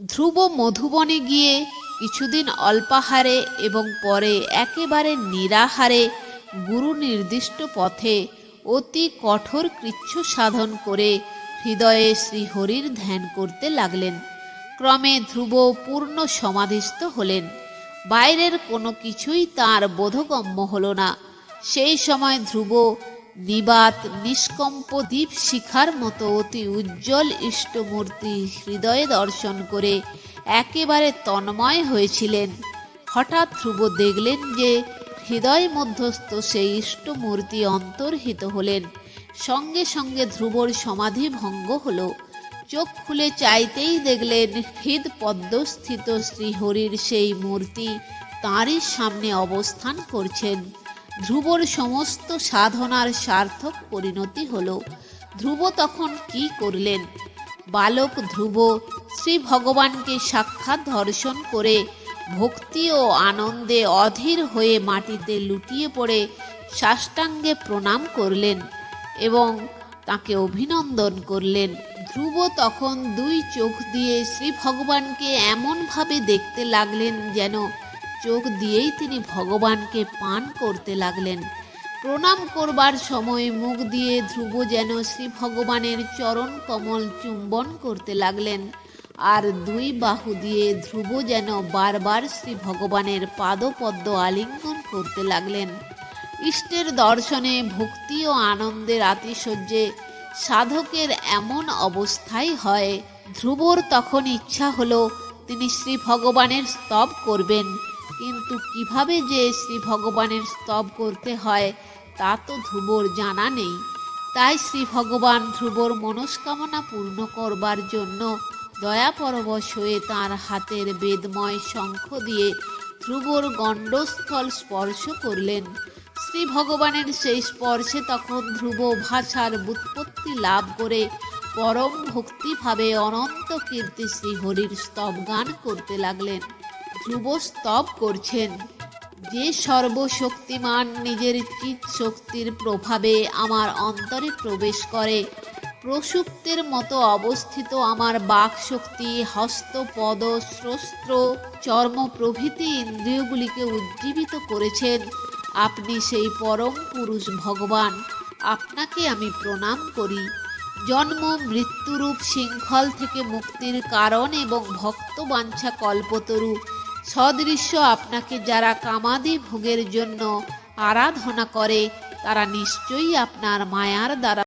ধ্রুব মধুবনে গিয়ে কিছুদিন অল্পাহারে এবং পরে একেবারে নিরাহারে গুরু নির্দিষ্ট পথে অতি কঠোর কৃচ্ছ সাধন করে হৃদয়ে শ্রীহরির ধ্যান করতে লাগলেন। ক্রমে ধ্রুব পূর্ণ সমাধিস্থ হলেন। বাইরের কোনো কিছুই তাঁর বোধগম্য হল না। সেই সময় ধ্রুব নিবাত নিষ্কম্প দ্বীপ শিখার মতো অতি উজ্জ্বল ইষ্টমূর্তি হৃদয়ে দর্শন করে একেবারে তন্ময় হয়েছিলেন। হঠাৎ ধ্রুব দেখলেন যে হৃদয় মধ্যস্থ সেই ইষ্টমূর্তি অন্তর্হিত হলেন। সঙ্গে সঙ্গে ধ্রুবর সমাধি ভঙ্গ হল। চোখ খুলে চাইতেই দেখলেন হৃদপদ্মস্থিত শ্রীহরির সেই মূর্তি তাঁরই সামনে অবস্থান করছেন। ধ্রুবর সমস্ত সাধনার সার্থক পরিণতি হল। ধ্রুব তখন কি করলেন? বালক ধ্রুব শ্রী ভগবানকে সাক্ষাৎ দর্শন করে ভক্তি ও আনন্দে অধীর হয়ে মাটিতে লুটিয়ে পড়ে সাষ্টাঙ্গে প্রণাম করলেন এবং তাকে অভিনন্দন করলেন। ধ্রুব তখন দুই চোখ দিয়ে শ্রী ভগবানকে এমনভাবে দেখতে লাগলেন যেন চোখ দিয়েই তিনি ভগবানকে পান করতে লাগলেন। প্রণাম করবার সময় মুখ দিয়ে ধ্রুব যেন শ্রী ভগবানের চরণ কমল চুম্বন করতে লাগলেন, আর দুই বাহু দিয়ে ধ্রুব যেন বারবার শ্রী ভগবানের পাদপদ্ম আলিঙ্গন করতে লাগলেন। ইষ্টের দর্শনে ভক্তি ও আনন্দের আতিশয্যে সাধকের এমন অবস্থাই হয়। ধ্রুবর তখন ইচ্ছা হলো তিনি শ্রী ভগবানের স্তব করবেন, কিন্তু কিভাবে যে শ্রী ভগবানের স্তব করতে হয় তা তো ধ্রুবর জানা নেই। তাই শ্রী ভগবান ধ্রুবর মনস্কামনা পূর্ণ করবার জন্য দয়াপরবশ হয়ে তাঁর হাতের বেদময় শঙ্খ দিয়ে ধ্রুবর গণ্ডস্থল স্পর্শ করলেন। শ্রী ভগবানের সেই স্পর্শে তখন ধ্রুব ভাষার ব্যুৎপত্তি লাভ করে পরম ভক্তিভাবে অনন্ত কীর্তি শ্রীহরির স্তব গান করতে লাগলেন। ধ্রুব স্তব করছেন, যে সর্বশক্তিমান নিজের চিৎ শক্তির প্রভাবে আমার অন্তরে প্রবেশ করে, প্রসুপ্তের মতো অবস্থিত আমার বাক শক্তি, হস্ত, পদ, শ্রস্ত্র, চর্ম প্রভৃতি ইন্দ্রিয়গুলিকে উজ্জীবিত করেছেন, আপনি সেই পরম পুরুষ ভগবান। আপনাকে আমি প্রণাম করি। জন্ম মৃত্যুরূপ শৃঙ্খল থেকে মুক্তির কারণ এবং ভক্তবাঞ্ছা কল্পতরু সদৃশ্য আপনাকে যারা কামাদি ভোগের জন্য আরাধনা করে তারা নিশ্চয়ই আপনার মায়ার দ্বারা